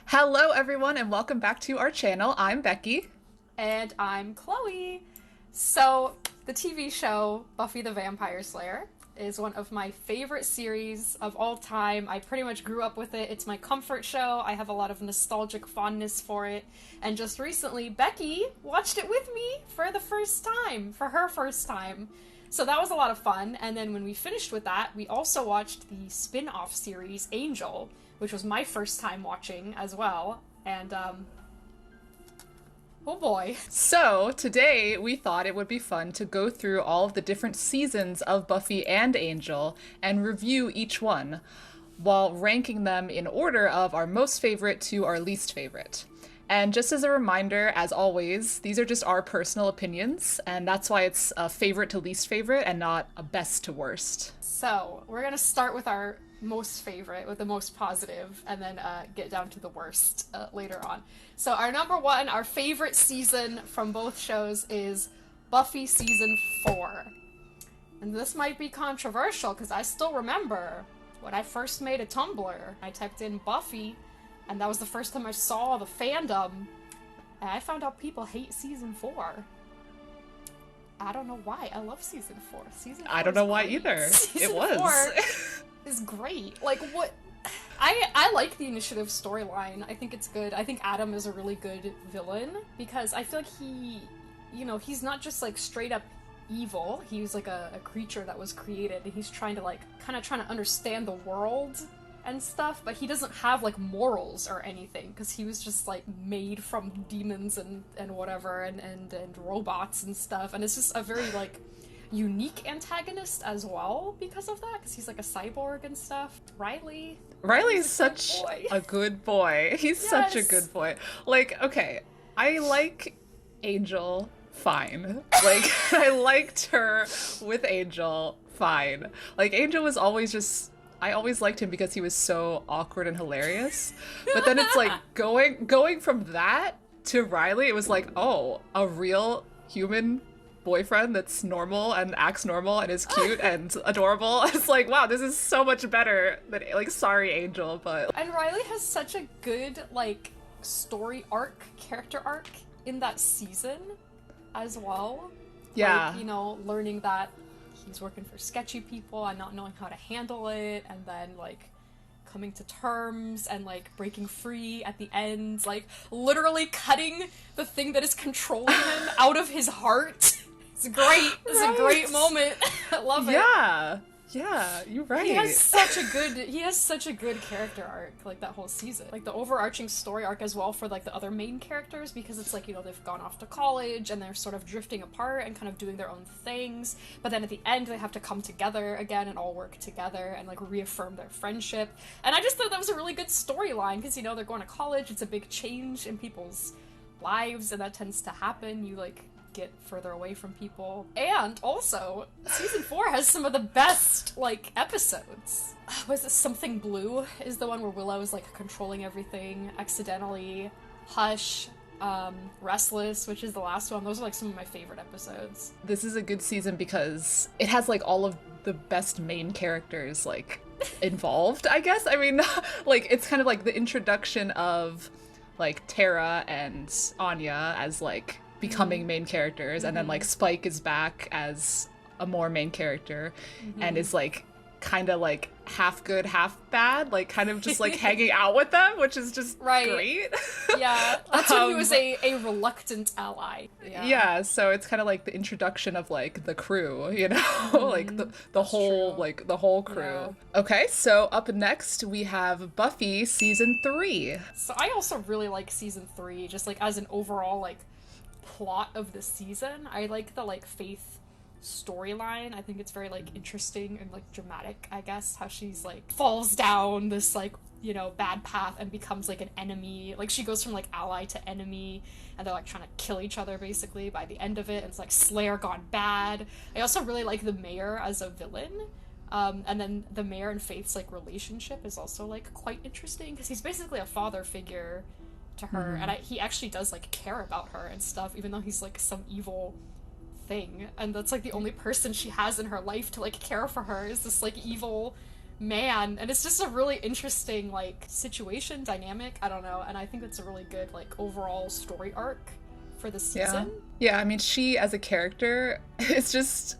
Hello, everyone, and welcome back to our channel. I'm Becky. And I'm Chloe. So, the TV show Buffy the Vampire Slayer is one of my favorite series of all time. I pretty much grew up with it. It's my comfort show. I have a lot of nostalgic fondness for it. And just recently, Becky watched it with me for the first time, for her first time. So that was a lot of fun. And then when we finished with that, we also watched the spin-off series Angel, which was my first time watching as well. And, oh boy. So, today we thought it would be fun to go through all of the different seasons of Buffy and Angel and review each one, while ranking them in order of our most favorite to our least favorite. And just as a reminder, as always, these are just our personal opinions, and that's why it's a favorite to least favorite and not a best to worst. So, we're gonna start with our most favorite, with the most positive, and then get down to the worst later on. So our number one, our favorite season from both shows is Buffy Season 4. And this might be controversial, because I still remember when I first made a Tumblr, I typed in Buffy, and that was the first time I saw the fandom, and I found out people hate Season 4. I don't know why. I love Season 4. Season 4 I don't know why great. either. Season It was. 4 is great. Like, what... I like the initiative storyline. I think it's good. I think Adam is a really good villain, because I feel like he's not just, like, straight up evil. He's, like, a creature that was created, and he's trying to, like, kind of trying to understand the world and stuff, but he doesn't have, like, morals or anything, because he was just, like, made from demons and whatever, and robots and stuff, and it's just a very, like, unique antagonist as well because of that, because he's like a cyborg and stuff. Riley's such a good boy. He's such a good boy. Like, okay, I like Angel fine. Like, I liked her with Angel fine. Like, Angel was always just... I always liked him because he was so awkward and hilarious. But then it's like, going from that to Riley, it was like, oh, a real human boyfriend that's normal and acts normal and is cute and adorable. It's like, wow, this is so much better than, like, sorry, Angel, but... And Riley has such a good, like, story arc, character arc in that season as well. Yeah. Like, learning that he's working for sketchy people and not knowing how to handle it, and then, like, coming to terms and, like, breaking free at the end, like, literally cutting the thing that is controlling him out of his heart. It's great. It's a great moment. I love it. Yeah, you're right. He has such a good character arc, like, that whole season. Like, the overarching story arc as well for, like, the other main characters, because it's like, they've gone off to college and they're sort of drifting apart and kind of doing their own things, but then at the end they have to come together again and all work together and, like, reaffirm their friendship. And I just thought that was a really good storyline, because, they're going to college, it's a big change in people's lives, and that tends to happen. You, like, get further away from people. And also, season 4 has some of the best, like, episodes. Was it Something Blue is the one where Willow is, like, controlling everything accidentally. Hush, Restless, which is the last one. Those are, like, some of my favorite episodes. This is a good season because it has, like, all of the best main characters, like, involved, I guess. I mean, like, it's kind of like the introduction of, like, Tara and Anya as, like, becoming main characters, and then, like, Spike is back as a more main character and is, like, kind of, like, half good, half bad, like, kind of just, like, hanging out with them, which is just great. Yeah, that's when he was a reluctant ally. Yeah, so it's kind of like the introduction of, like, the crew, like the whole true. Like the whole crew. Yeah. Okay, so up next we have Buffy Season 3. So I also really like Season 3, just, like, as an overall, like, plot of the season. I like the, like, Faith storyline. I think it's very, like, interesting and, like, dramatic, I guess, how she's, like, falls down this, like, bad path and becomes, like, an enemy. Like, she goes from, like, ally to enemy, and they're, like, trying to kill each other, basically, by the end of it. And it's, like, Slayer gone bad. I also really like the mayor as a villain. And then the mayor and Faith's, like, relationship is also, like, quite interesting, because he's basically a father figure to her, and he actually does, like, care about her and stuff, even though he's, like, some evil thing, and that's, like, the only person she has in her life to, like, care for her is this, like, evil man, and it's just a really interesting, like, situation dynamic, I don't know, and I think it's a really good, like, overall story arc for the season. Yeah, I mean, she as a character, it's just,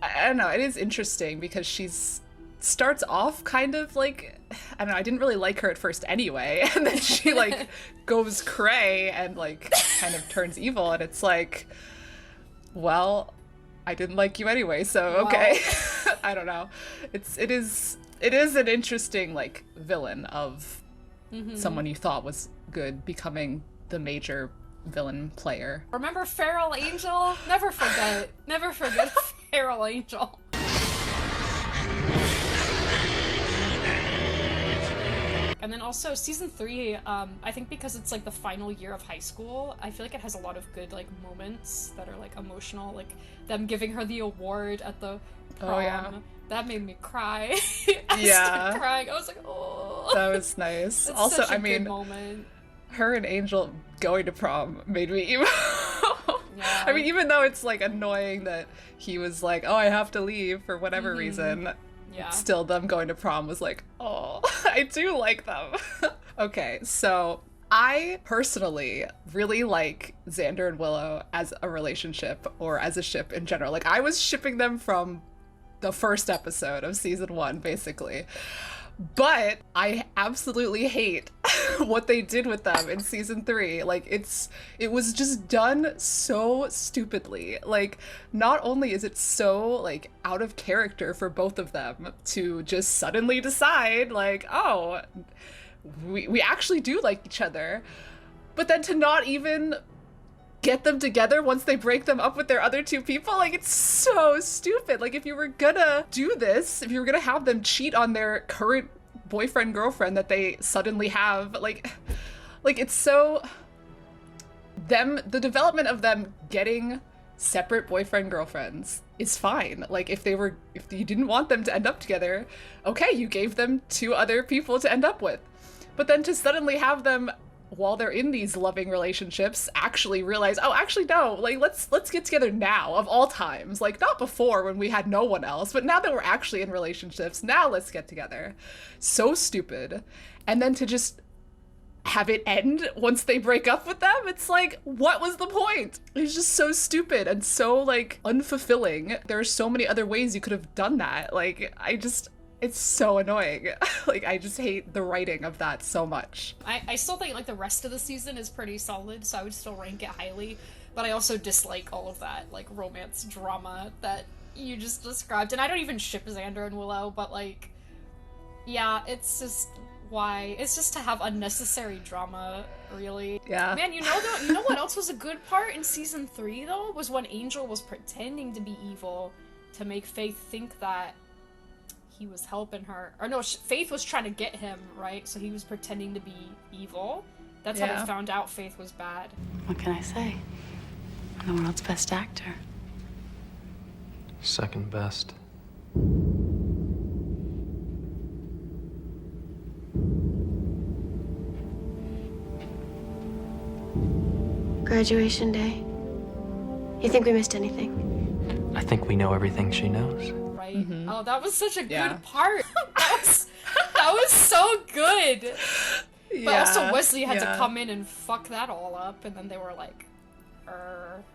I don't know, it is interesting because she's starts off kind of like, I don't know, I didn't really like her at first anyway, and then she like goes cray and like kind of turns evil, and it's like, well, I didn't like you anyway, so okay. Wow. I don't know. It is an interesting like villain of someone you thought was good becoming the major villain player. Remember Feral Angel? Never forget Feral Angel. And then also season 3, I think because it's like the final year of high school, I feel like it has a lot of good like moments that are like emotional, like them giving her the award at the prom. Oh, yeah. That made me cry. I started crying. I was like, oh. That was nice. It's also, such a I mean, good moment. Her and Angel going to prom made me emo. Yeah. I mean, even though it's like annoying that he was like, oh, I have to leave for whatever reason. Yeah. Still, them going to prom was like, oh, I do like them. Okay, so I personally really like Xander and Willow as a relationship or as a ship in general. Like, I was shipping them from the first episode of season 1, basically. But I absolutely hate what they did with them in season 3. Like, it was just done so stupidly. Like, not only is it so, like, out of character for both of them to just suddenly decide, like, oh, we actually do like each other, but then to not even get them together once they break them up with their other 2 people, like, it's so stupid. Like, if you were gonna do this, if you were gonna have them cheat on their current boyfriend girlfriend that they suddenly have, like it's so, the development of them getting separate boyfriend girlfriends is fine. Like, if you didn't want them to end up together, okay, you gave them 2 other people to end up with, but then to suddenly have them, while they're in these loving relationships, actually realize, oh, actually no, like, let's get together now, of all times. Like, not before when we had no one else, but now that we're actually in relationships, now let's get together. So stupid. And then to just have it end once they break up with them, it's like, what was the point? It's just so stupid and so, like, unfulfilling. There are so many other ways you could have done that. Like, it's so annoying. Like, I just hate the writing of that so much. I still think, like, the rest of the season is pretty solid, so I would still rank it highly, but I also dislike all of that, like, romance drama that you just described. And I don't even ship Xander and Willow, but, like, yeah, it's just why. It's just to have unnecessary drama, really. Yeah. Man, you know what else was a good part in season 3, though? Was when Angel was pretending to be evil to make Faith think that he was helping her. Or no, Faith was trying to get him, right? So he was pretending to be evil. That's how they found out Faith was bad. What can I say? I'm the world's best actor. Second best. Graduation day. You think we missed anything? I think we know everything she knows. Right? Mm-hmm. Oh, that was such a good part. that was so good. But also Wesley had to come in and fuck that all up, and then they were like,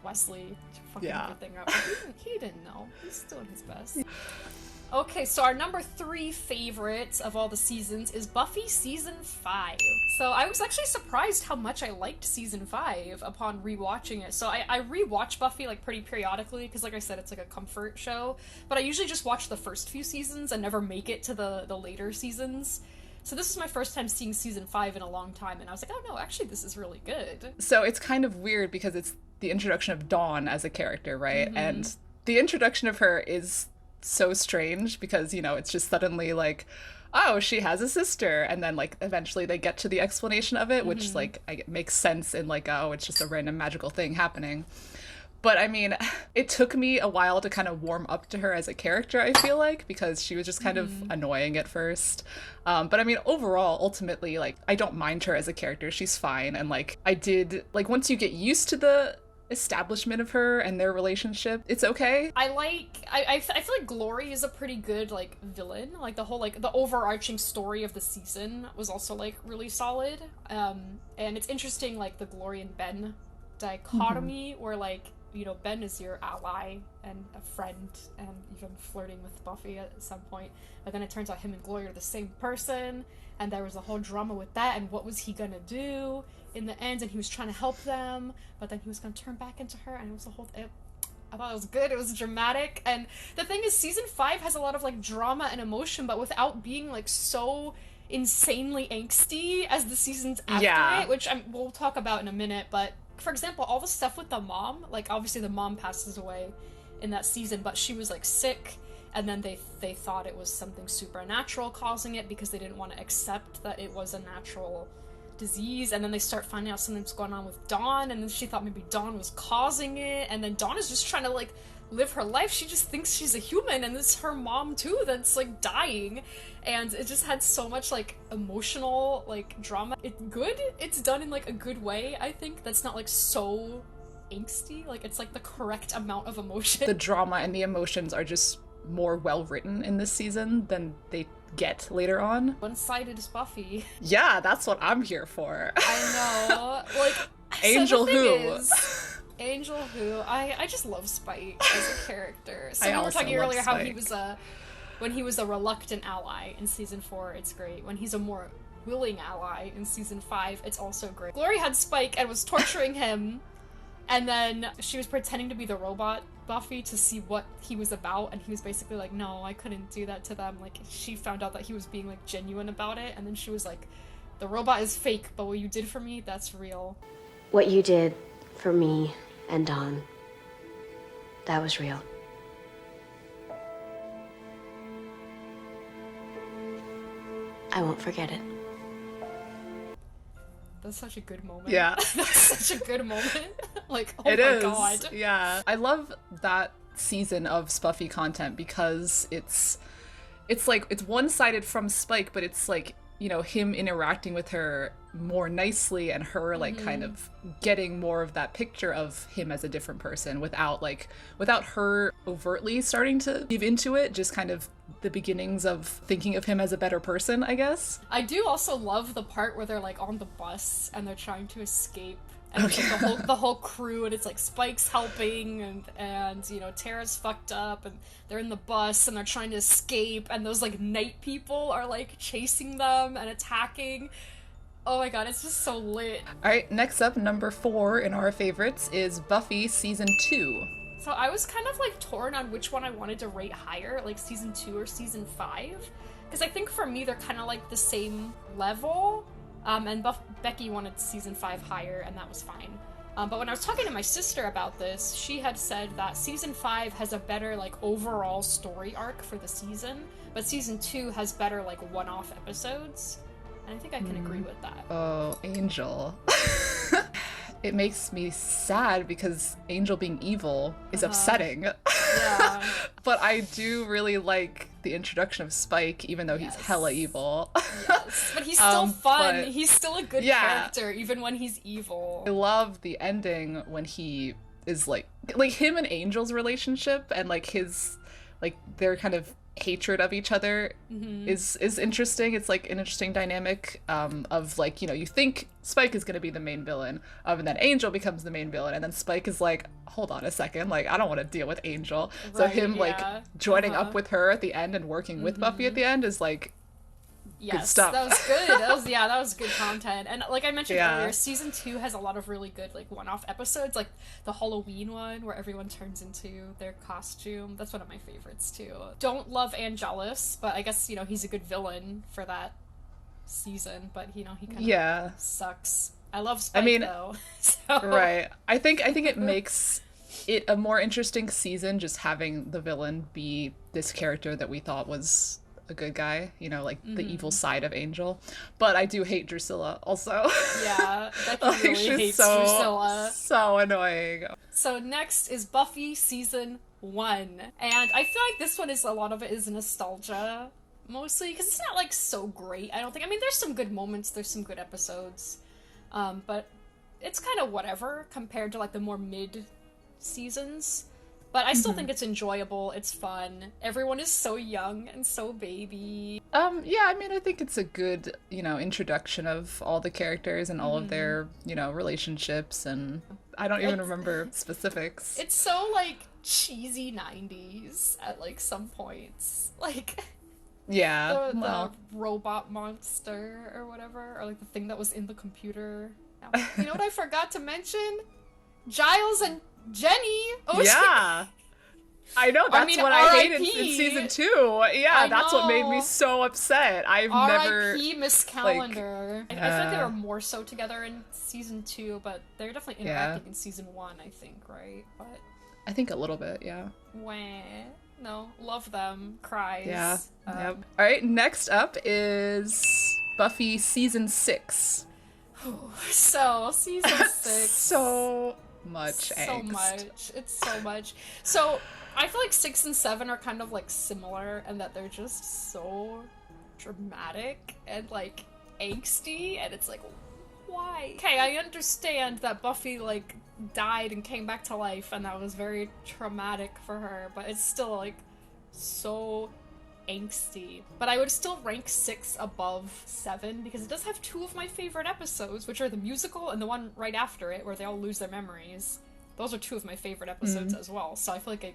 Wesley fucking everything up. He didn't know. He's doing his best. Okay, so our number 3 favorite of all the seasons is Buffy Season 5. So I was actually surprised how much I liked Season 5 upon rewatching it. So I rewatch Buffy, like, pretty periodically, because like I said, it's like a comfort show. But I usually just watch the first few seasons and never make it to the later seasons. So this is my first time seeing Season 5 in a long time, and I was like, oh no, actually this is really good. So it's kind of weird because it's the introduction of Dawn as a character, right? Mm-hmm. And the introduction of her is so strange because, you know, it's just suddenly like, oh, she has a sister, and then like eventually they get to the explanation of it, which like makes sense in like, oh, it's just a random magical thing happening. But I mean, it took me a while to kind of warm up to her as a character, I feel like, because she was just kind of annoying at first. But I mean, overall, ultimately, like, I don't mind her as a character. She's fine. And like, I did, like, once you get used to the establishment of her and their relationship. It's okay. I feel like Glory is a pretty good, like, villain. Like, the whole, like, the overarching story of the season was also, like, really solid. And it's interesting, like, the Glory and Ben dichotomy, where, like, you know, Ben is your ally and a friend and even flirting with Buffy at some point. But then it turns out him and Glory are the same person, and there was a whole drama with that, and what was he gonna do in the end, and he was trying to help them, but then he was gonna turn back into her, and it was a whole... I thought it was good, it was dramatic, and the thing is, season 5 has a lot of, like, drama and emotion, but without being, like, so insanely angsty as the seasons after it, which we'll talk about in a minute, but, for example, all the stuff with the mom, like, obviously the mom passes away in that season, but she was, like, sick, and then they thought it was something supernatural causing it because they didn't want to accept that it was a natural disease, and then they start finding out something's going on with Dawn, and then she thought maybe Dawn was causing it, and then Dawn is just trying to, like, live her life. She just thinks she's a human, and it's her mom too that's, like, dying, and it just had so much, like, emotional, like, drama. It's done in, like, a good way, I think, that's not, like, so angsty. Like, it's, like, the correct amount of emotion. The drama and the emotions are just more well written in this season than they get later on. One-sided is Buffy. Yeah, that's what I'm here for. I know. Like, Angel who? Angel who? I just love Spike as a character. So I we were talking earlier Spike. how he was when he was a reluctant ally in season 4, it's great. When he's a more willing ally in season 5, it's also great. Glory had Spike and was torturing him, and then she was pretending to be the robot Buffy to see what he was about, and he was basically like, no, I couldn't do that to them. Like, she found out that he was being, like, genuine about it, and then she was like, the robot is fake, but what you did for me, that's real. What you did for me and Dawn, that was real. I won't forget it. That's such a good moment. Yeah. That's such a good moment. Like, oh It my is. god. Yeah. I love that season of Spuffy content because it's like, it's one-sided from Spike, but it's like, you know, him interacting with her more nicely and her, like, kind of getting more of that picture of him as a different person without her overtly starting to give into it, just kind of the beginnings of thinking of him as a better person, I guess. I do also love the part where they're, like, on the bus and they're trying to escape, and it's like the whole crew, and it's like Spike's helping, and you know, Tara's fucked up, and they're in the bus and they're trying to escape, and those, like, night people are, like, chasing them and attacking. Oh my god, it's just so lit. Alright, next up, number 4 in our favorites is Buffy Season 2. So I was kind of, like, torn on which one I wanted to rate higher, like season 2 or season 5. Because I think for me they're kind of, like, the same level. And Becky wanted season 5 higher, and that was fine. But when I was talking to my sister about this, she had said that season 5 has a better, like, overall story arc for the season, but season 2 has better, like, one-off episodes. And I think I can agree with that. Oh, Angel. It makes me sad because Angel being evil is upsetting. Yeah. But I do really like the introduction of Spike, even though he's hella evil. Yes. But he's still fun. but- He's still a good character, even when he's evil. I love the ending when he is like him and Angel's relationship and like his, like, their kind of hatred of each other is interesting. It's like an interesting dynamic of, like, you know, you think Spike is going to be the main villain, and then Angel becomes the main villain, and then Spike is like, hold on a second, like, I don't want to deal with Angel. So him like joining up with her at the end and working with Buffy at the end is like good stuff. That was good. That was good content. And like I mentioned earlier, season 2 has a lot of really good, like, one-off episodes, like the Halloween one where everyone turns into their costume. That's one of my favorites too. Don't love Angelus, but I guess, you know, he's a good villain for that season, but, you know, he kind of sucks. I love Spike though. So. Right. I think it makes it a more interesting season just having the villain be this character that we thought was a good guy, you know, like the evil side of Angel. But I do hate Drusilla also. Yeah, Becky really hates Drusilla. So annoying. So next is Buffy season 1. And I feel like this one is, a lot of it is nostalgia, mostly, because it's not, like, so great, I don't think. I mean, there's some good moments, there's some good episodes. But it's kind of whatever compared to like the more mid seasons. But I still think it's enjoyable, it's fun. Everyone is so young and so baby. Yeah, I mean, I think it's a good, introduction of all the characters and all of their, relationships, and I don't even remember specifics. It's so, like, cheesy 90s at, like, some points. Like, yeah, the robot monster or whatever, or, like, the thing that was in the computer. You know what I forgot to mention? Giles and Jenny. Oh, yeah. I know, that's what I hated in season 2. Yeah, that's what made me so upset. I've never... R.I.P. Miss Calendar. I feel like they were more so together in season 2, but they're definitely interacting in season 1, I think, right? But I think a little bit, yeah. Wah. No, love them. Cries. Yeah. Yep. Alright, next up is Buffy season 6. So, season 6. So much angst. So much. It's so much. So, I feel like 6 and 7 are kind of, like, similar in that they're just so dramatic and, like, angsty, and it's like, why? Okay, I understand that Buffy, like, died and came back to life, and that was very traumatic for her, but it's still, like, so angsty. But I would still rank 6 above 7, because it does have 2 of my favorite episodes, which are the musical and the one right after it, where they all lose their memories. Those are 2 of my favorite episodes as well, so I feel like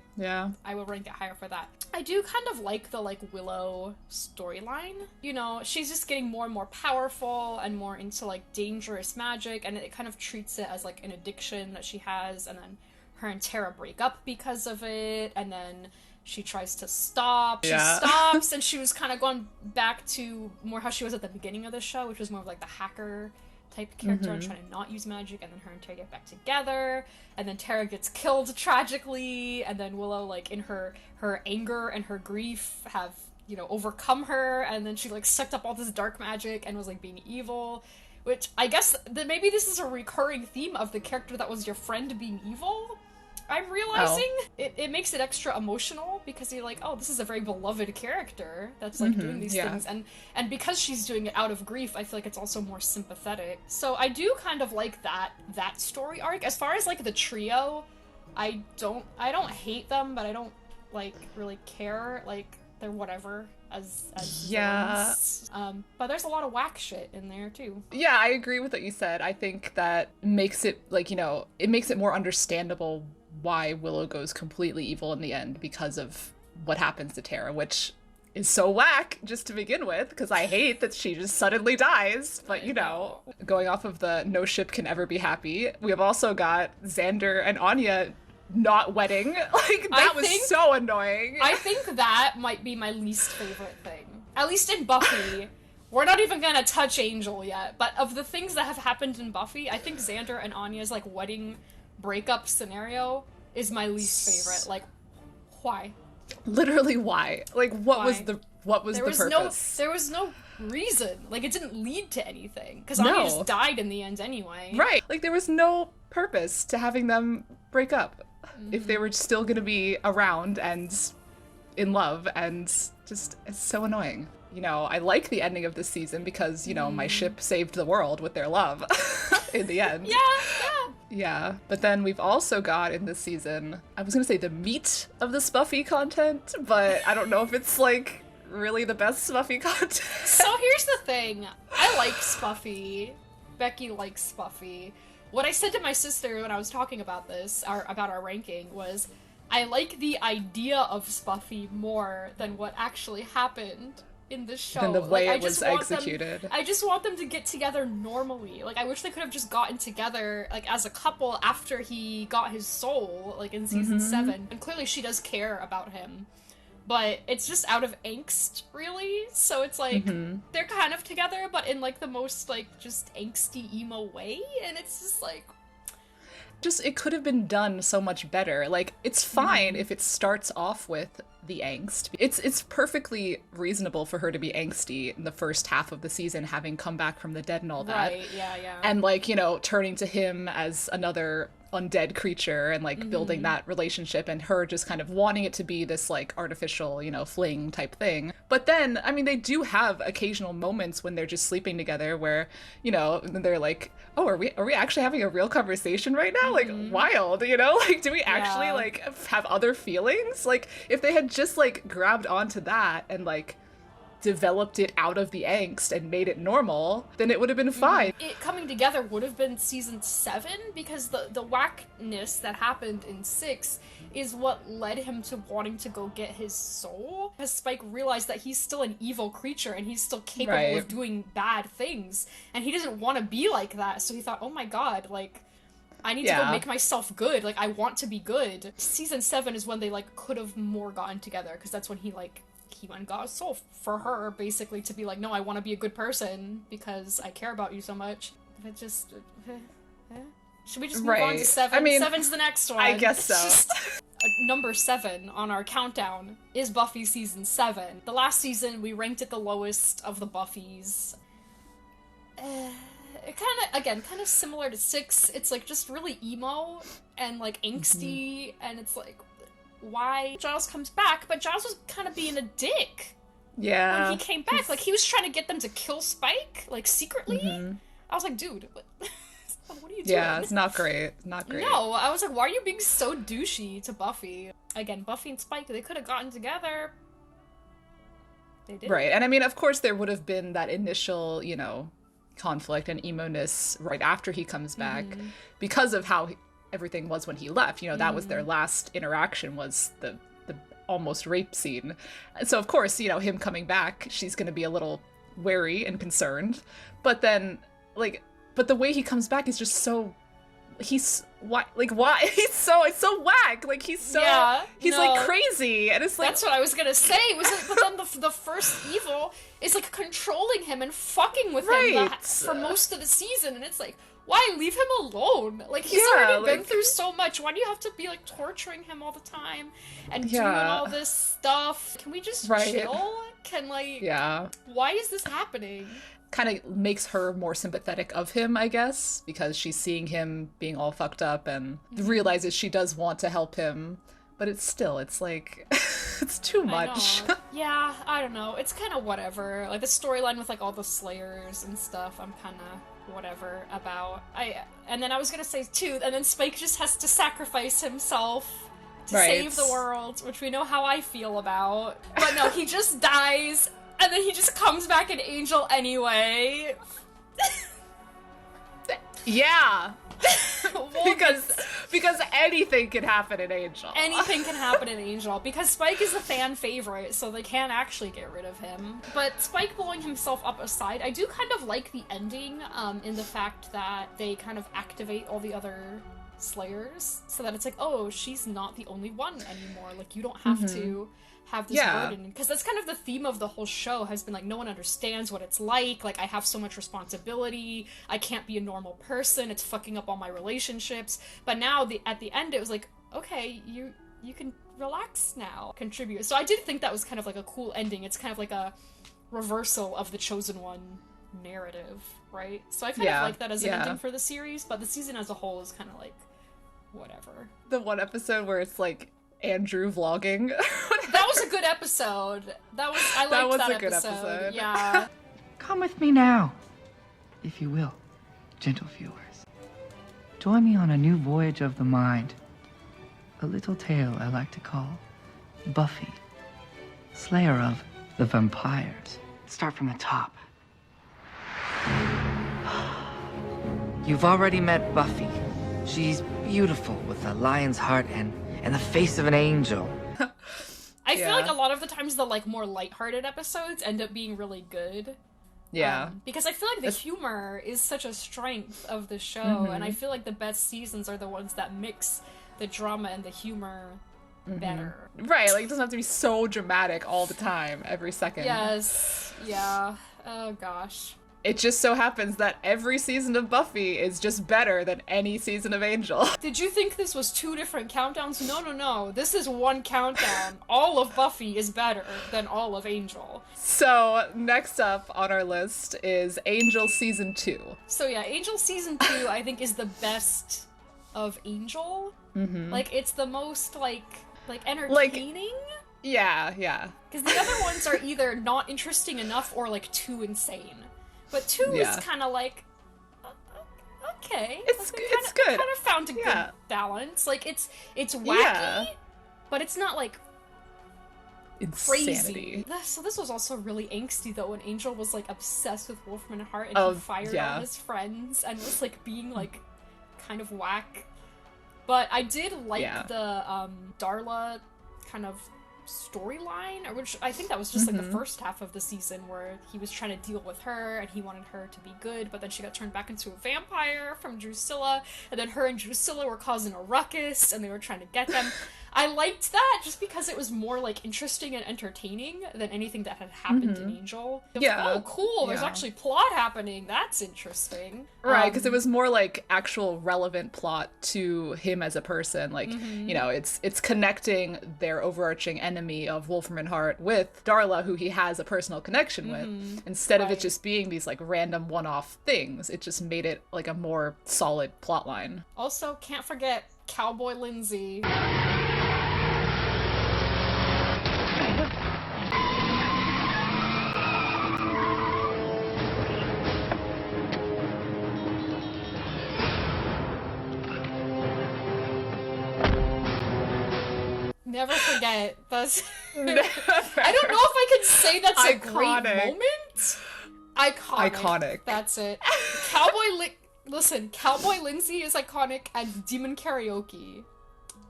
I will rank it higher for that. I do kind of like the, like, Willow storyline. You know, she's just getting more and more powerful and more into, like, dangerous magic, and it kind of treats it as, like, an addiction that she has, and then her and Tara break up because of it, and then she tries to stop. She stops, and she was kind of going back to more how she was at the beginning of the show, which was more of, like, the hacker type character and trying to not use magic, and then her and Tara get back together, and then Tara gets killed tragically, and then Willow, like, in her anger and her grief have, you know, overcome her, and then she, like, sucked up all this dark magic and was, like, being evil, which I guess that maybe this is a recurring theme of the character that was your friend being evil. I'm realizing it makes it extra emotional, because you're like, oh, this is a very beloved character that's, like, doing these things, and because she's doing it out of grief, I feel like it's also more sympathetic. So I do kind of like that story arc. As far as, like, the trio, I don't hate them, but I don't, like, really care. Like, they're whatever as villains. But there's a lot of whack shit in there too. Yeah, I agree with what you said. I think that makes it, like, it makes it more understandable why Willow goes completely evil in the end, because of what happens to Tara, which is so whack just to begin with, because I hate that she just suddenly dies. But, going off of the no ship can ever be happy, we have also got Xander and Anya not wedding. Like, that was so annoying. I think that might be my least favorite thing. At least in Buffy. We're not even gonna touch Angel yet, but of the things that have happened in Buffy, I think Xander and Anya's, like, wedding breakup scenario is my least favorite. Like, why? Literally, why? Like, what was the purpose? There was no reason. Like, it didn't lead to anything, because Anya just died in the end anyway. Right. Like, there was no purpose to having them break up if they were still gonna be around and in love, and just, it's so annoying. I like the ending of this season because, my ship saved the world with their love in the end. Yeah, but then we've also got in this season, I was gonna say the meat of the Spuffy content, but I don't know if it's, like, really the best Spuffy content. So here's the thing. I like Spuffy. Becky likes Spuffy. What I said to my sister when I was talking about this, about our ranking, was I like the idea of Spuffy more than what actually happened in this show. Than the way it was executed. I just want them to get together normally. Like, I wish they could have just gotten together, like, as a couple after he got his soul, like, in season 7. And clearly she does care about him. But it's just out of angst, really. So it's like, they're kind of together, but in, like, the most, like, just angsty emo way. And it's just like, it could have been done so much better. Like, it's fine if it starts off with the angst. It's perfectly reasonable for her to be angsty in the first half of the season, having come back from the dead and all that. Right, yeah. And, like, turning to him as another undead creature and like building that relationship, and her just kind of wanting it to be this like artificial, you know, fling type thing. But then, I mean, they do have occasional moments when they're just sleeping together where, you know, they're like, oh, are we actually having a real conversation right now? Like, wild, you know? Like, do we actually like have other feelings? Like, if they had just like grabbed onto that and like developed it out of the angst and made it normal, then it would have been fine. It coming together would have been season 7, because the whackness that happened in 6 is what led him to wanting to go get his soul. Because Spike realized that he's still an evil creature and he's still capable of doing bad things, and he doesn't want to be like that. So he thought, oh my god, like, I need to go make myself good. Like, I want to be good. Season 7 is when they like could have more gotten together, because that's when he went and got a soul for her, basically, to be like, no, I want to be a good person because I care about you so much. But just should we just move on to 7? I mean, 7's the next one. I guess so. Number 7 on our countdown is Buffy season 7. The last season we ranked it the lowest of the Buffys. It kind of similar to 6. It's like just really emo and like angsty, and it's like, why Giles comes back, but Giles was kind of being a dick. Yeah. When he came back, like, he was trying to get them to kill Spike, like, secretly. I was like, dude, what are you doing? Yeah, it's not great. Not great. No, I was like, why are you being so douchey to Buffy? Again, Buffy and Spike, they could have gotten together. They didn't. Right, and I mean, of course there would have been that initial, you know, conflict and emo-ness right after he comes back because of how everything was when he left. You know, that was their last interaction, was the almost rape scene. And so of course, you know, him coming back, she's going to be a little wary and concerned. But then, like, but the way he comes back is just so, why it's so whack. Like, he's like crazy, and it's like, that's what I was gonna say. Was like, but then the first evil is like controlling him and fucking with him for most of the season, and it's like, why leave him alone? Like, he's already been through so much. Why do you have to be like torturing him all the time and doing all this stuff? Can we just chill? Can why is this happening? Kind of makes her more sympathetic of him, I guess, because she's seeing him being all fucked up and realizes she does want to help him, but it's like, it's too much. Yeah, I don't know. It's kind of whatever. Like, the storyline with like all the Slayers and stuff, I'm kind of whatever about. And then I was gonna say too, and then Spike just has to sacrifice himself to save the world, which we know how I feel about. But no, he just dies, and then he just comes back an angel anyway. Yeah. because anything can happen in Angel. Anything can happen in Angel, because Spike is a fan favorite, so they can't actually get rid of him. But Spike blowing himself up aside, I do kind of like the ending, in the fact that they kind of activate all the other Slayers, so that it's like, oh, she's not the only one anymore. Like, you don't have to have this burden, because that's kind of the theme of the whole show, has been like, no one understands what it's like I have so much responsibility, I can't be a normal person, it's fucking up all my relationships. But now at the end it was like, okay, you can relax now, contribute. So I did think that was kind of like a cool ending. It's kind of like a reversal of the Chosen One narrative, right? So I kind of like that as an ending for the series, but the season as a whole is kind of like whatever. The one episode where it's like Andrew vlogging. That was a good episode. I liked that good episode. Yeah. Come with me now, if you will, gentle viewers. Join me on a new voyage of the mind. A little tale I like to call Buffy, Slayer of the Vampires. Start from the top. You've already met Buffy. She's beautiful with a lion's heart and the face of an angel. I feel like a lot of the times the like more lighthearted episodes end up being really good. Yeah. Because I feel like the humor is such a strength of the show, and I feel like the best seasons are the ones that mix the drama and the humor better. Right, like, it doesn't have to be so dramatic all the time, every second. Yes. Yeah. Oh gosh. It just so happens that every season of Buffy is just better than any season of Angel. Did you think this was 2 different countdowns? No. This is one countdown. All of Buffy is better than all of Angel. So, next up on our list is Angel Season 2. So yeah, Angel Season 2, I think, is the best of Angel. Mm-hmm. Like, it's the most, like entertaining. Yeah. Because the other ones are either not interesting enough or, like, too insane. But 2 is kind of like, okay. It's like, good. Kind of found a good balance. Like, it's wacky, but it's not, like, insanity. Crazy. So this was also really angsty, though, when Angel was, like, obsessed with Wolfram and Hart, and he fired on his friends, and was, like, being, like, kind of whack. But I did like the Darla kind of storyline, which I think that was just like the first half of the season, where he was trying to deal with her and he wanted her to be good, but then she got turned back into a vampire from Drusilla, and then her and Drusilla were causing a ruckus and they were trying to get them. I liked that just because it was more like interesting and entertaining than anything that had happened in Angel. Oh, cool, there's actually plot happening, that's interesting. Right, because it was more like actual relevant plot to him as a person. Like, you know, it's connecting their overarching enemy of Wolfram and Hart with Darla, who he has a personal connection with. Instead of it just being these like random one-off things, it just made it like a more solid plot line. Also, can't forget Cowboy Lindsay. Never forget. That's. I don't know if I can say that's a great moment. Iconic. That's it. Cowboy Lindsay is iconic, and Demon Karaoke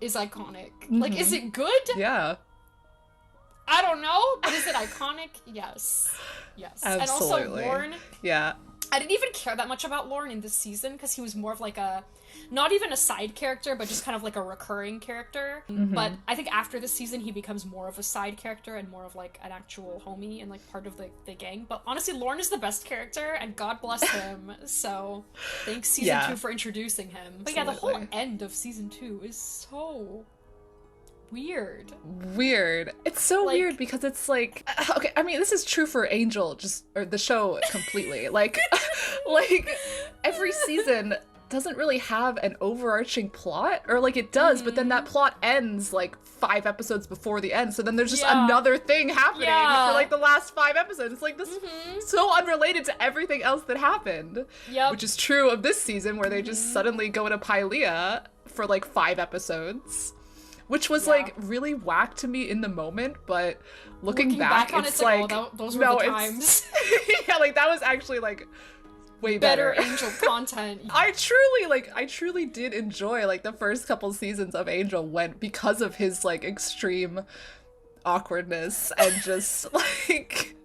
is iconic. Like, is it good? Yeah. I don't know, but is it iconic? Yes. Absolutely. And also Lorne. Yeah. I didn't even care that much about Lorne in this season, because he was more of like a, not even a side character, but just kind of like a recurring character. But I think after this season, he becomes more of a side character and more of like an actual homie and like part of the gang. But honestly, Lorne is the best character, and God bless him. So thanks season 2 for introducing him. But yeah, the whole end of season 2 is so weird. It's so weird because it's like, okay, I mean, this is true for Angel, or the show completely. like every season doesn't really have an overarching plot, or like it does, but then that plot ends like 5 episodes before the end, so then there's just another thing happening for like the last 5 episodes. It's like this so unrelated to everything else that happened. Which is true of this season, where they just suddenly go to Pylea for like 5 episodes. Which was like really whack to me in the moment, but looking back on it's like oh, those were the times. Yeah, like that was actually like way better Angel content. I truly did enjoy like the first couple seasons of Angel because of his like extreme awkwardness and just like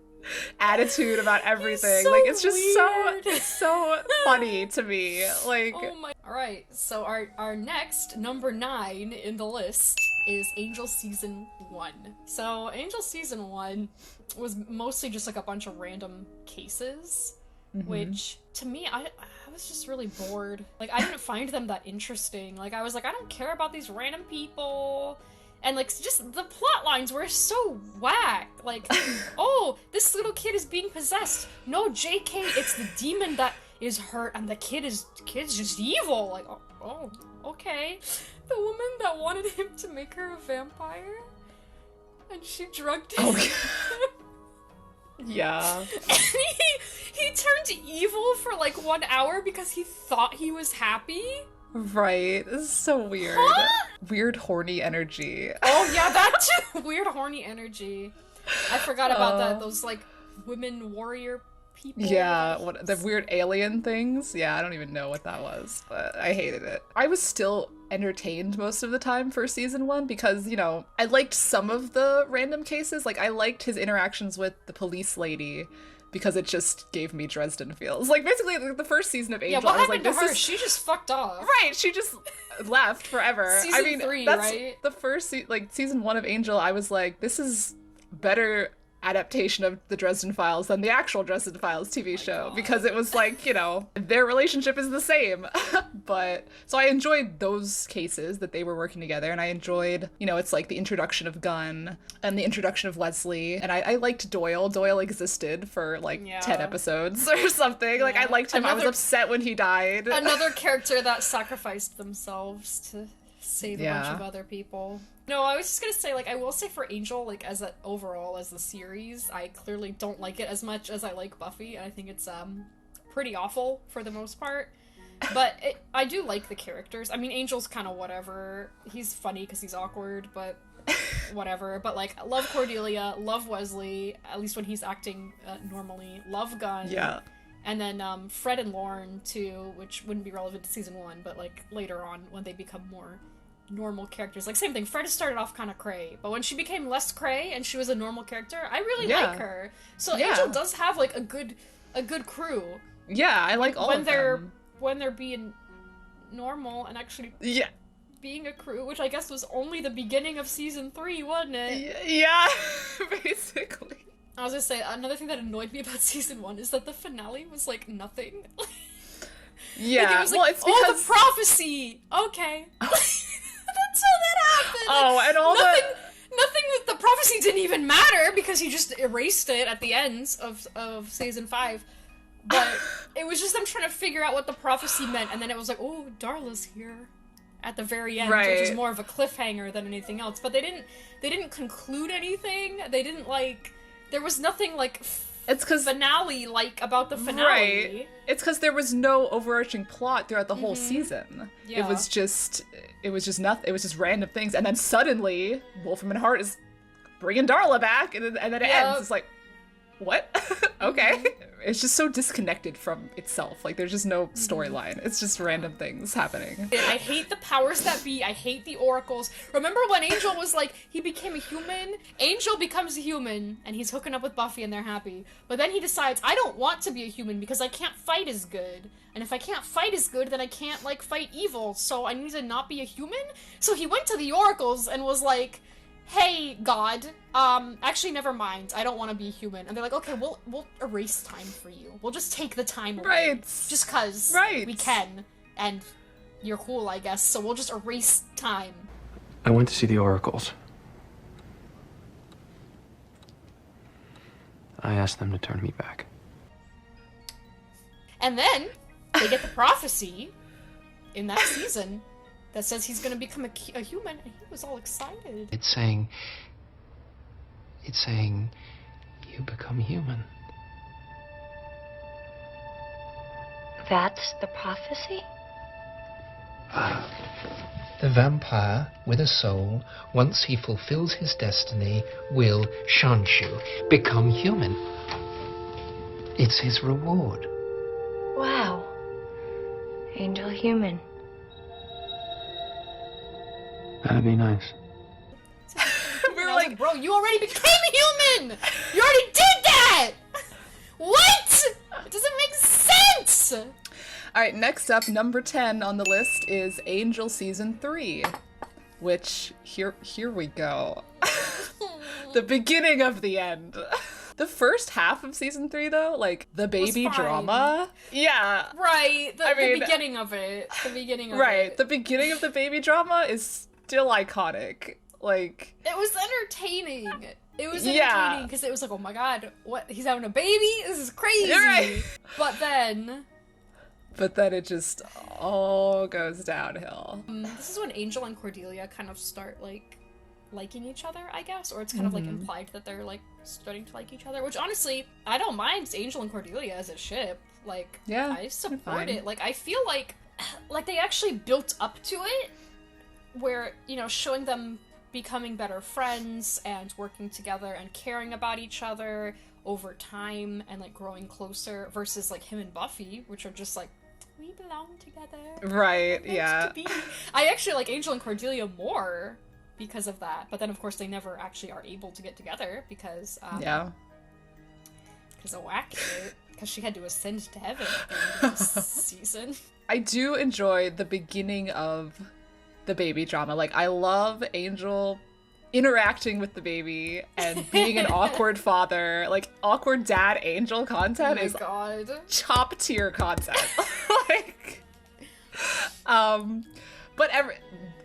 attitude about everything. So like it's just weird. so funny to me. Like, oh my. Alright, so our next, number 9 in the list, is Angel Season 1. So Angel Season 1 was mostly just like a bunch of random cases, which to me, I was just really bored. Like, I didn't find them that interesting. Like, I was like, I don't care about these random people. And, like, just the plot lines were so whack. Like, oh, this little kid is being possessed. No, JK, it's the demon that is hurt, and the kid's just evil. Like, oh, okay. The woman that wanted him to make her a vampire, and she drugged him. okay. Yeah. And he turned evil for, like, 1 hour because he thought he was happy. Right. This is so weird. Huh? Weird horny energy. Oh yeah, that too. Weird horny energy. I forgot about that. Those like women warrior people. Yeah, the weird alien things. Yeah, I don't even know what that was, but I hated it. I was still entertained most of the time for season 1 because, you know, I liked some of the random cases. Like, I liked his interactions with the police lady because it just gave me Dresden feels. Like, basically, the first season of Angel, what I was like, happened to her? Is... She just fucked off. Right, she just left forever. Season 3, that's right? The first, season 1 of Angel, I was like, this is better adaptation of the Dresden Files than the actual Dresden Files TV show, because it was like, you know, their relationship is the same. But so I enjoyed those cases that they were working together, and I enjoyed, you know, it's like the introduction of Gunn and the introduction of Wesley, and I liked Doyle. Doyle existed for like 10 episodes or something. Like I liked him. I was upset when he died. Another character that sacrificed themselves to save a bunch of other people. No, I was just gonna say, like, I will say for Angel, like, as a overall, as the series, I clearly don't like it as much as I like Buffy. I think it's, pretty awful for the most part. But I do like the characters. I mean, Angel's kind of whatever. He's funny because he's awkward, but whatever. But, like, love Cordelia, love Wesley, at least when he's acting normally, love Gunn. Yeah. And then Fred and Lauren, too, which wouldn't be relevant to season 1, but, like, later on, when they become more normal characters. Like, same thing, Fred started off kind of cray, but when she became less cray and she was a normal character, I really like her. So Angel does have, like, a good crew. Yeah, I like all of them. When they're being normal and actually being a crew, which I guess was only the beginning of season 3, wasn't it? Yeah, basically. I was gonna say, another thing that annoyed me about season 1 is that the finale was, like, nothing. Yeah, like, it was like, well, it's because... oh, the prophecy! Okay. That's how that happened. Oh, and all nothing with the prophecy didn't even matter because he just erased it at the end of season 5. But it was just them trying to figure out what the prophecy meant, and then it was like, oh, Darla's here at the very end, which is more of a cliffhanger than anything else. But they didn't conclude anything. They didn't, like, there was nothing like it's cause finale like about the finale. Right. It's because there was no overarching plot throughout the whole season. Yeah. It was just nothing. It was just random things, and then suddenly Wolfram and Hart is bringing Darla back, and then it ends. It's like, what? Okay. It's just so disconnected from itself. Like, there's just no storyline. It's just random things happening. I hate the powers that be. I hate the oracles. Remember when Angel was like, he became a human? Angel becomes a human, and he's hooking up with Buffy, and they're happy. But then he decides, I don't want to be a human because I can't fight as good. And if I can't fight as good, then I can't, like, fight evil. So I need to not be a human? So he went to the oracles and was like, hey, God, actually, never mind. I don't want to be human. And they're like, okay, we'll erase time for you. We'll just take the time away. Right. Just cause we can. And you're cool, I guess, so we'll just erase time. I went to see the oracles. I asked them to turn me back. And then they get the prophecy in that season that says he's gonna become a human, and he was all excited. It's saying, you become human. That's the prophecy? The vampire, with a soul, once he fulfills his destiny, will, Shanshu, become human. It's his reward. Wow. Angel human. That'd be nice. We were like, bro, you already became a human! You already did that! What? It doesn't make sense! Alright, next up, number 10 on the list is Angel Season 3. Which, here we go. The beginning of the end. The first half of Season 3, though, like, the baby drama. Yeah. Right, the beginning of it. The beginning of it. Right, the beginning of the baby drama is still iconic. Like, it was entertaining. It was entertaining because it was like, oh my god, what? He's having a baby? This is crazy. Right. But then it just all goes downhill. This is when Angel and Cordelia kind of start, like, liking each other, I guess, or it's kind of, like, implied that they're, like, starting to like each other, which, honestly, I don't mind Angel and Cordelia as a ship. Like, I support it. Like, I feel like they actually built up to it, where, you know, showing them becoming better friends and working together and caring about each other over time and, like, growing closer versus, like, him and Buffy, which are just like, we belong together. Right, yeah. I actually like Angel and Cordelia more because of that, but then, of course, they never actually are able to get together because of whack shit, because she had to ascend to heaven in this season. I do enjoy the beginning of the baby drama. Like, I love Angel interacting with the baby and being an awkward father, like awkward dad angel content is God. top tier content. Like, but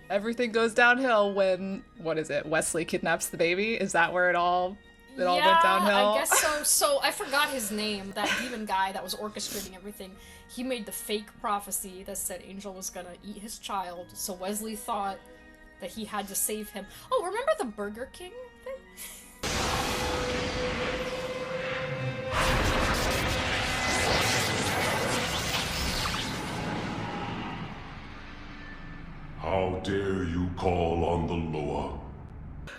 everything goes downhill when, what is it, Wesley kidnaps the baby? Is that where it all went downhill? I guess so. So I forgot his name, that demon guy that was orchestrating everything. He made the fake prophecy that said Angel was gonna eat his child, so Wesley thought that he had to save him. Oh, remember the Burger King thing? How dare you call on the Loa?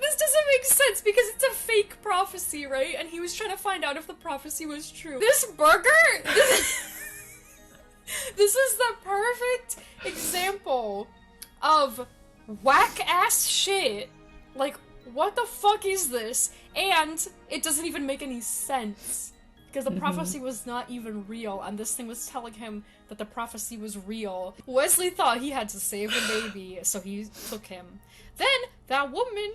This doesn't make sense because it's a fake prophecy, right? And he was trying to find out if the prophecy was true. This burger? This is the perfect example of whack-ass shit. Like, what the fuck is this? And it doesn't even make any sense. Because the prophecy was not even real, and this thing was telling him that the prophecy was real. Wesley thought he had to save the baby, so he took him. Then, that woman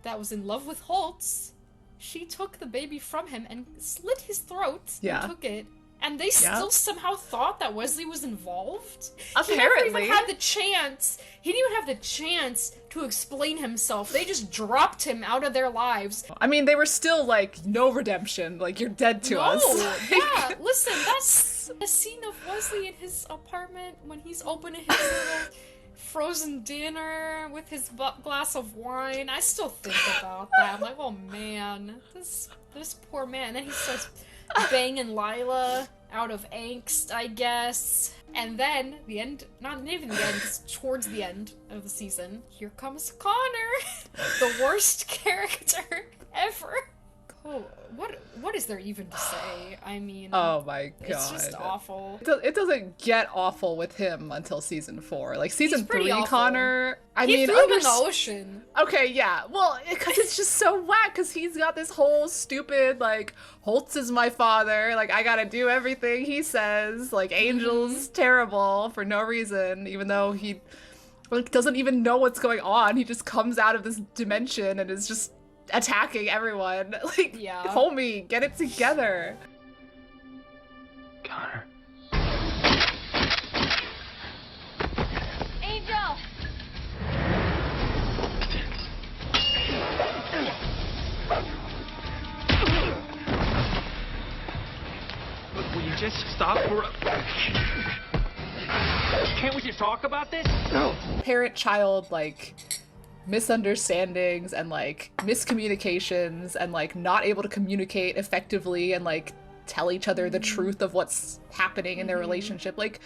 that was in love with Holtz, she took the baby from him and slit his throat and took it. And they still somehow thought that Wesley was involved? Apparently. He never even had the chance. He didn't even have the chance to explain himself. They just dropped him out of their lives. I mean, they were still like, no redemption. Like, you're dead to us. Yeah, listen, that's a scene of Wesley in his apartment when he's opening his little frozen dinner with his glass of wine. I still think about that. I'm like, oh man, this poor man. And then he starts banging Lila out of angst, I guess. And then, the end, not even the end, it's towards the end of the season, here comes Connor, the worst character ever. Oh, what is there even to say? I mean, oh my god, it's just awful. It doesn't get awful with him until season 4. Like season 3, awful. Connor. He threw him in the ocean. Okay, yeah. Well, because it's just so whack. Because he's got this whole stupid like Holtz is my father. Like I gotta do everything he says. Like Angel's terrible for no reason, even though he like doesn't even know what's going on. He just comes out of this dimension and is just attacking everyone. Like, homie, get it together. Connor. Angel! Will you just stop for a... Can't we just talk about this? No. Parent-child, like, misunderstandings and like miscommunications and like not able to communicate effectively and like tell each other the truth of what's happening in their relationship. Like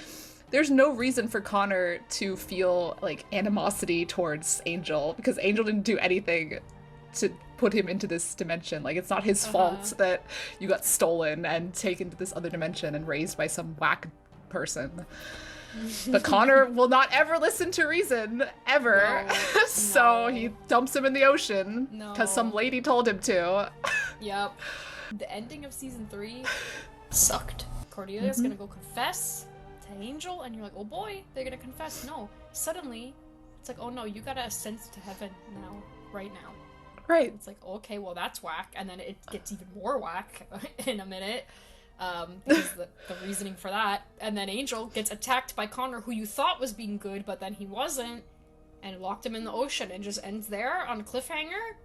there's no reason for Connor to feel like animosity towards Angel because Angel didn't do anything to put him into this dimension. Like it's not his fault that you got stolen and taken to this other dimension and raised by some whack person. But Connor will not ever listen to reason, ever. No, So he dumps him in the ocean because some lady told him to. Yep. The ending of season 3 sucked. Cordelia's gonna go confess to Angel, and you're like, oh boy, they're gonna confess. No. Suddenly, it's like, oh no, you gotta ascend to heaven now. Right now. Right. It's like, okay, well that's whack. And then it gets even more whack in a minute. Because the reasoning for that. And then Angel gets attacked by Connor, who you thought was being good, but then he wasn't, and locked him in the ocean, and just ends there on a cliffhanger.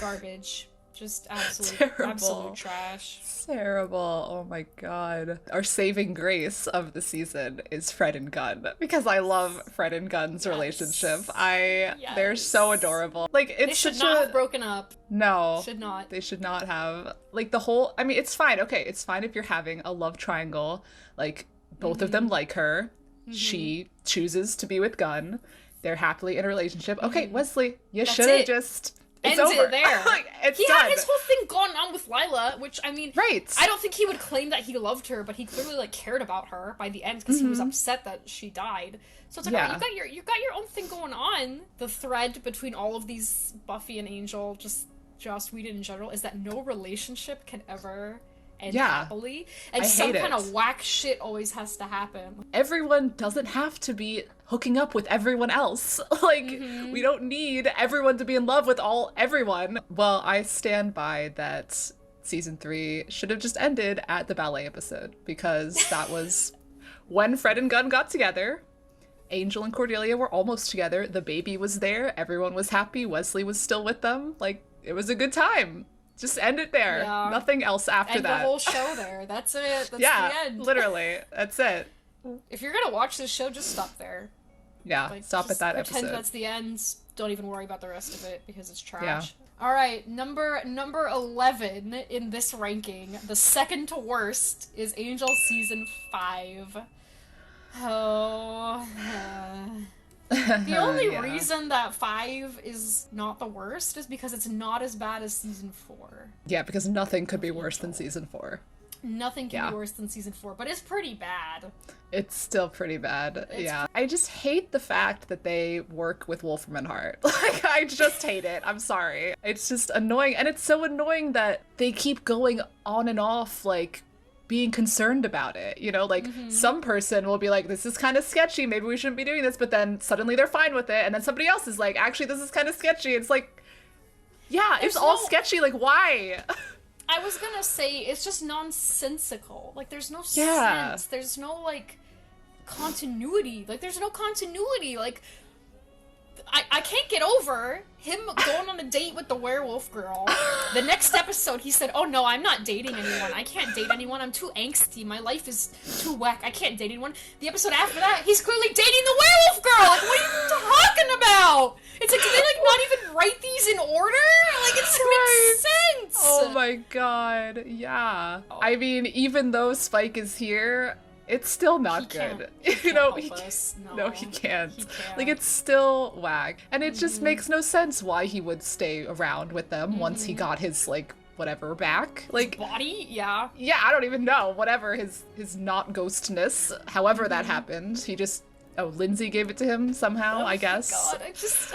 Garbage. Just absolute trash. Terrible. Oh my god. Our saving grace of the season is Fred and Gunn. Because I love Fred and Gunn's relationship. They're so adorable. Like, it's they should such not a... have broken up. No. Should not. They should not have. Like, the whole... I mean, it's fine. Okay, it's fine if you're having a love triangle. Like, both of them like her. She chooses to be with Gunn. They're happily in a relationship. Okay, Wesley, you should have just... It's Ends over. it there. Like, it's he done. had his whole thing going on with Lila, which, I mean, right. I don't think he would claim that he loved her, but he clearly, like, cared about her by the end because he was upset that she died. So it's like, oh, you got your own thing going on. The thread between all of these Buffy and Angel, just Joss Whedon in general, is that no relationship can ever end happily, and some kind of whack shit always has to happen. Everyone doesn't have to be hooking up with everyone else. Like, we don't need everyone to be in love with everyone. Well, I stand by that season 3 should have just ended at the ballet episode, because that was when Fred and Gunn got together. Angel and Cordelia were almost together. The baby was there. Everyone was happy. Wesley was still with them. Like, it was a good time. Just end it there. Yeah. Nothing else after that. End the whole show there. That's it. That's yeah, the end. Literally. That's it. If you're gonna watch this show, just stop there. Yeah, like, stop at that pretend episode. That's the end. Don't even worry about the rest of it, because it's trash. Yeah. All right, number 11 in this ranking, the second to worst, is Angel season 5. Oh. The only reason that 5 is not the worst is because it's not as bad as season 4. Yeah, because nothing could be worse than season 4. Nothing can be worse than season 4, but it's pretty bad. It's still pretty bad. Yeah. I just hate the fact that they work with Wolfram and Hart. Like, I just hate it. I'm sorry. It's just annoying. And it's so annoying that they keep going on and off, like, being concerned about it. You know, like, some person will be like, this is kind of sketchy. Maybe we shouldn't be doing this. But then suddenly they're fine with it. And then somebody else is like, actually, this is kind of sketchy. It's like, yeah, it's all sketchy. Like, why? I was gonna say, it's just nonsensical. Like, there's no sense. There's no, like, continuity. Like, there's no continuity. Like, I can't get over him going on a date with the werewolf girl. The next episode, he said, oh no, I'm not dating anyone. I can't date anyone. I'm too angsty. My life is too whack. I can't date anyone. The episode after that, he's clearly dating the werewolf girl. Like, what are you talking about? It's like, did they, like, not even write these in order? Like, it doesn't make sense. Oh my god, yeah. I mean, even though Spike is here, it's still not good. You know, he can't. Like, it's still whack. And it just makes no sense why he would stay around with them once he got his, like, whatever back. Like, his body? Yeah. Yeah, I don't even know. Whatever, his not ghostness, however that happened. He just, Lindsay gave it to him somehow, I guess. God, I just...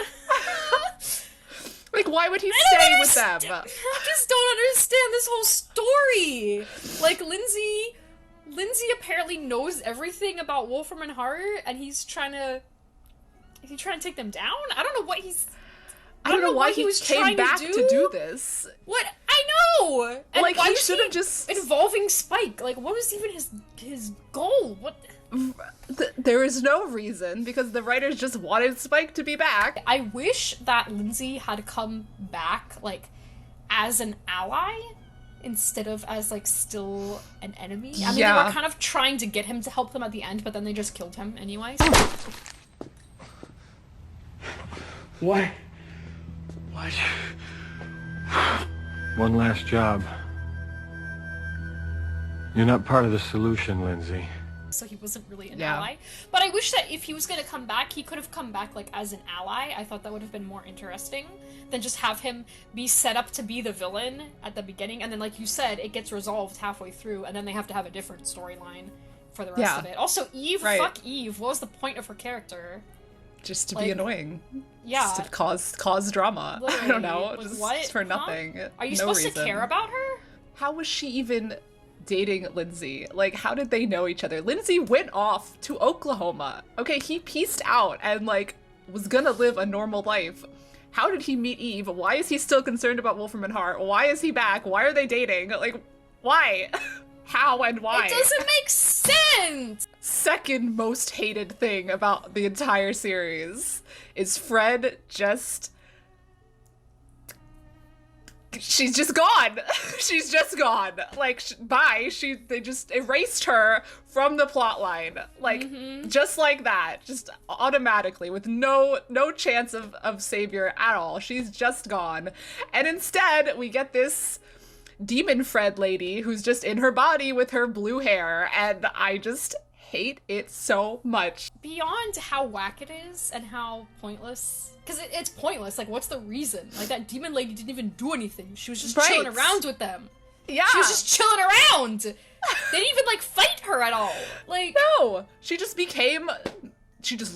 Like, why would he stay with them? I just don't understand this whole story. Like, Lindsay apparently knows everything about Wolfram and Hart, and he's trying to take them down? I don't know what he's... I don't know why he was came back to do this. What? I know! And like, why he should have just... involving Spike. Like, what was even his goal? What... There is no reason, because the writers just wanted Spike to be back. I wish that Lindsay had come back, like, as an ally, instead of as, like, still an enemy. I mean, they were kind of trying to get him to help them at the end, but then they just killed him anyways. What? What? One last job. You're not part of the solution, Lindsay. So he wasn't really an ally. But I wish that if he was gonna come back, he could have come back, like, as an ally. I thought that would have been more interesting than just have him be set up to be the villain at the beginning, and then, like you said, it gets resolved halfway through, and then they have to have a different storyline for the rest of it. Also, Eve, fuck Eve. What was the point of her character? Just to be annoying. Yeah. Just to cause drama. Literally. I don't know. Like, just what? for nothing. Are you supposed to care about her? How was she even dating Lindsay? Like, how did they know each other? Lindsay went off to Oklahoma. Okay, he pieced out and, like, was gonna live a normal life. How did he meet Eve? Why is he still concerned about Wolfram and Hart? Why is he back? Why are they dating? Like, why? How and why? It doesn't make sense! Second most hated thing about the entire series is Fred just... She's just gone. She's just gone. Like, bye. They just erased her from the plot line. Like, just like that. Just automatically, with no chance of savior at all. She's just gone. And instead, we get this demon Fred lady who's just in her body with her blue hair. And I just hate it so much. Beyond how whack it is and how pointless... Because it's pointless. Like, what's the reason? Like, that demon lady didn't even do anything. She was just chilling around with them. Yeah. She was just chilling around. They didn't even, like, fight her at all. Like... No. She just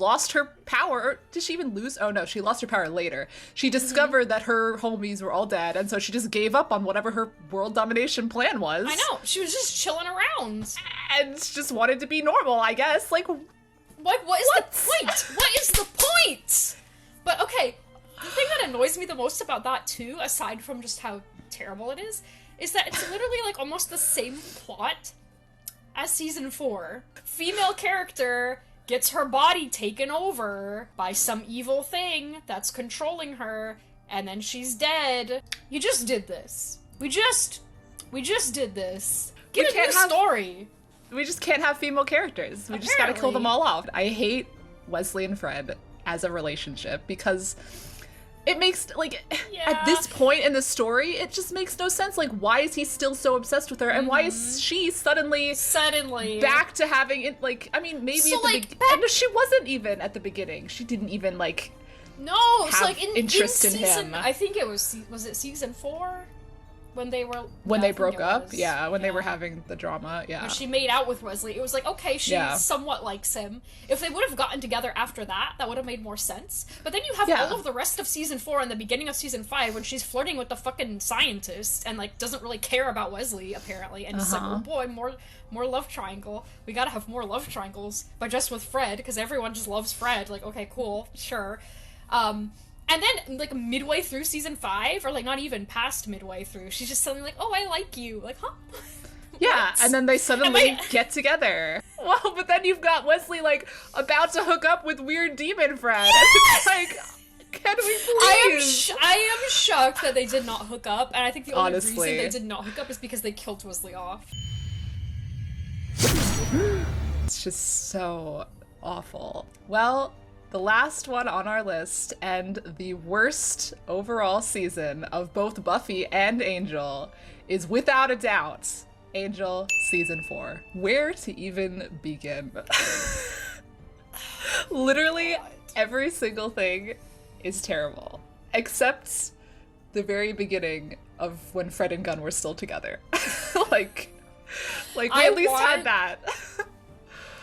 lost her power. Did she even lose? Oh, no. She lost her power later. She discovered that her homies were all dead, and so she just gave up on whatever her world domination plan was. I know. She was just chilling around. And just wanted to be normal, I guess. Like... what is the point? What is the point? But okay, the thing that annoys me the most about that too, aside from just how terrible it is that it's literally like almost the same plot as season 4. Female character gets her body taken over by some evil thing that's controlling her, and then she's dead. You just did this. We just did this. Get a new story. We just can't have female characters. We just gotta kill them all off. I hate Wesley and Fred as a relationship because it makes, like, at this point in the story, it just makes no sense. Like, why is he still so obsessed with her? And why is she suddenly back to having it, like, I mean, maybe so, at the beginning. No, she wasn't even at the beginning. She didn't even, like, no, have so, like, interest in season, him. I think it was it season 4? When they were... When they broke up? Yeah, when they were having the drama, yeah. When she made out with Wesley, it was like, okay, she somewhat likes him. If they would have gotten together after that, that would have made more sense. But then you have all of the rest of season 4 and the beginning of season 5 when she's flirting with the fucking scientist and, like, doesn't really care about Wesley, apparently. And it's like, oh boy, more love triangle. We gotta have more love triangles. But just with Fred, because everyone just loves Fred. Like, okay, cool, sure. And then, like, midway through season 5, or, like, not even past midway through, she's just suddenly like, oh, I like you. Like, huh? Yeah, and then they suddenly get together. Well, but then you've got Wesley, like, about to hook up with weird demon Fred. And it's like, can we please? I am shocked that they did not hook up, and I think the only reason they did not hook up is because they killed Wesley off. It's just so awful. Well, the last one on our list, and the worst overall season of both Buffy and Angel, is without a doubt Angel season 4. Where to even begin? Literally every single thing is terrible, except the very beginning of when Fred and Gunn were still together. like we at least had that.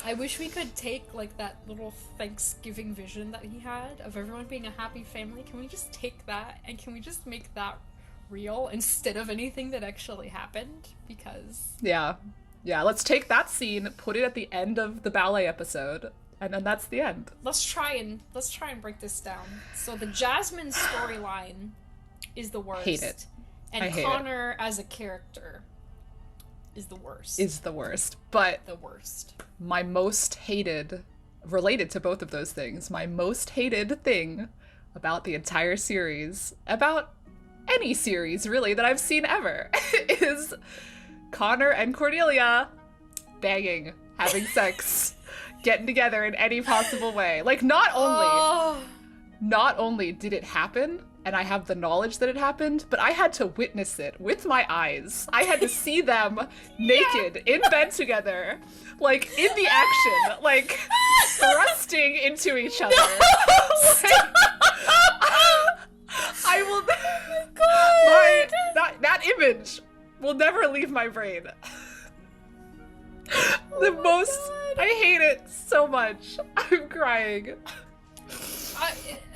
I wish we could take, like, that little Thanksgiving vision that he had of everyone being a happy family. Can we just take that and can we just make that real instead of anything that actually happened? Because... Yeah, let's take that scene, put it at the end of the ballet episode, and then that's the end. Let's try and break this down. So the Jasmine storyline is the worst. Hate it. And Connor as a character is the worst. But the worst. My most hated, related to both of those things, my most hated thing about the entire series, about any series really that I've seen ever, is Connor and Cordelia banging, having sex, getting together in any possible way. Like, not only did it happen, and I have the knowledge that it happened, but I had to witness it with my eyes. I had to see them naked in bed together, like, in the action, like, thrusting into each other. I will... Oh God. That image will never leave my brain. I hate it so much. I'm crying.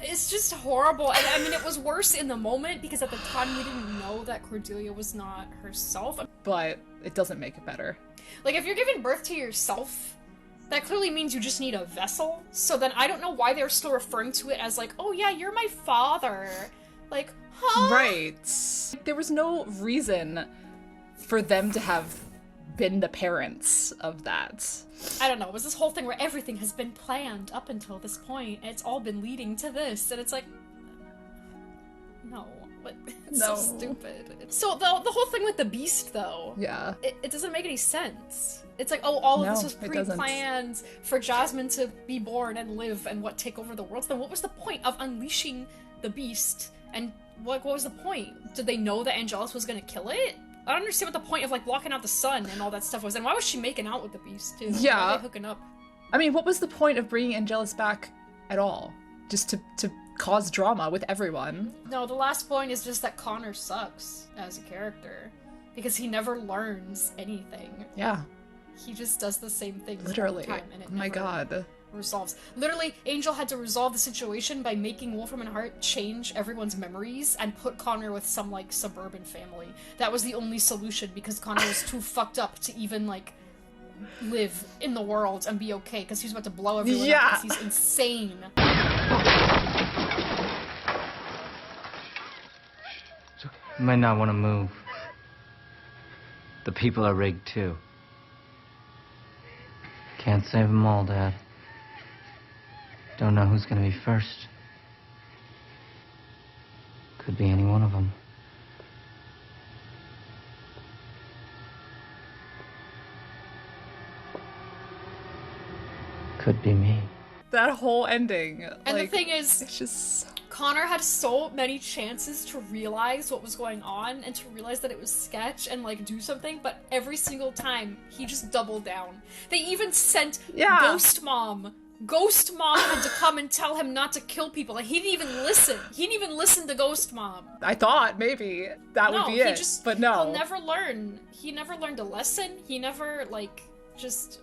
It's just horrible, and I mean, it was worse in the moment because at the time we didn't know that Cordelia was not herself. But it doesn't make it better. Like, if you're giving birth to yourself, that clearly means you just need a vessel. So then I don't know why they're still referring to it as like, oh yeah, you're my father. Like, huh? Right. There was no reason for them to have been the parents of that. I don't know, it was this whole thing where everything has been planned up until this point, and it's all been leading to this, and it's like, no, but it's so stupid. So the whole thing with the beast, though, it doesn't make any sense. It's like, oh, all of this was pre-planned for Jasmine to be born and live and take over the world. So then what was the point of unleashing the beast? And what was the point? Did they know that Angelus was gonna kill it? I don't understand what the point of, like, blocking out the sun and all that stuff was. And why was she making out with the beast, too? Yeah. Why were they hooking up? I mean, what was the point of bringing Angelus back at all? Just to cause drama with everyone? No, the last point is just that Connor sucks as a character. Because he never learns anything. Yeah. He just does the same thing all the time. And it never resolves. Literally, Angel had to resolve the situation by making Wolfram and Hart change everyone's memories and put Connor with some, like, suburban family. That was the only solution because Connor was too fucked up to even, like, live in the world and be okay because he's about to blow everyone Yeah. up because he's insane. You might not want to move. The people are rigged too. Can't save them all, Dad. Don't know who's gonna be first. Could be any one of them. Could be me. That whole ending. And like, the thing is, it's just Connor had so many chances to realize what was going on and to realize that it was sketch and like do something, but every single time he just doubled down. They even sent Ghost Mom. Ghost Mom had to come and tell him not to kill people. Like, he didn't even listen. He didn't even listen to Ghost Mom. I thought maybe that would be it, but no. He'll never learn. He never learned a lesson. He never, like, just...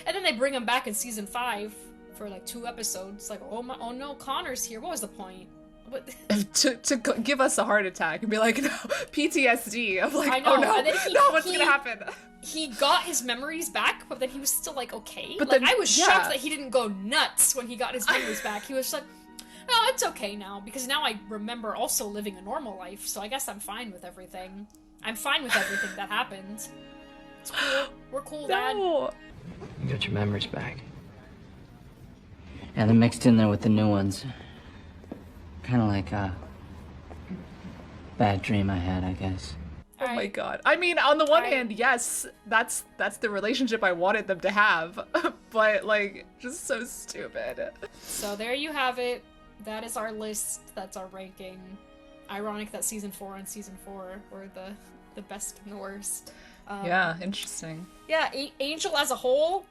And then they bring him back in season 5 for, like, 2 episodes. Like, oh no, Connor's here. What was the point? What? to give us a heart attack and be like, no, PTSD. I'm like, I know. oh no, And then what's gonna happen? He got his memories back, but then he was still, like, okay. But like, then, I was shocked that he didn't go nuts when he got his memories back. He was just like, oh, it's okay now, because now I remember also living a normal life, so I guess I'm fine with everything. I'm fine with everything that happened. It's cool. We're cool, Dad. You got your memories back. Yeah, they're mixed in there with the new ones. Kind of like a bad dream I had, I guess. Oh my god. I mean, on the one hand, yes, that's the relationship I wanted them to have, but like, just so stupid. So there you have it. That is our list. That's our ranking. Ironic that season 4 and season 4 were the best and the worst. Yeah, interesting. Yeah, Angel as a whole,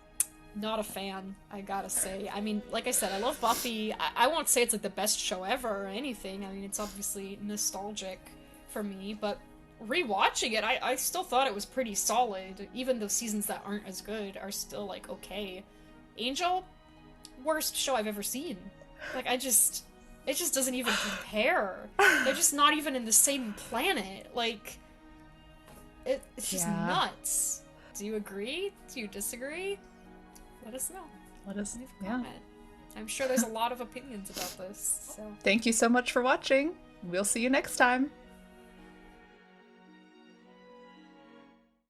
not a fan, I gotta say. I mean, like I said, I love Buffy. I won't say it's like the best show ever or anything. I mean, it's obviously nostalgic for me, but rewatching it, I still thought it was pretty solid. Even the seasons that aren't as good are still, like, okay. Angel, worst show I've ever seen. Like, it just doesn't even compare. They're just not even in the same planet. Like, it's just nuts. Do you agree? Do you disagree? Let us know. Let us know. Comment. I'm sure there's a lot of opinions about this. So Thank you so much for watching. We'll see you next time.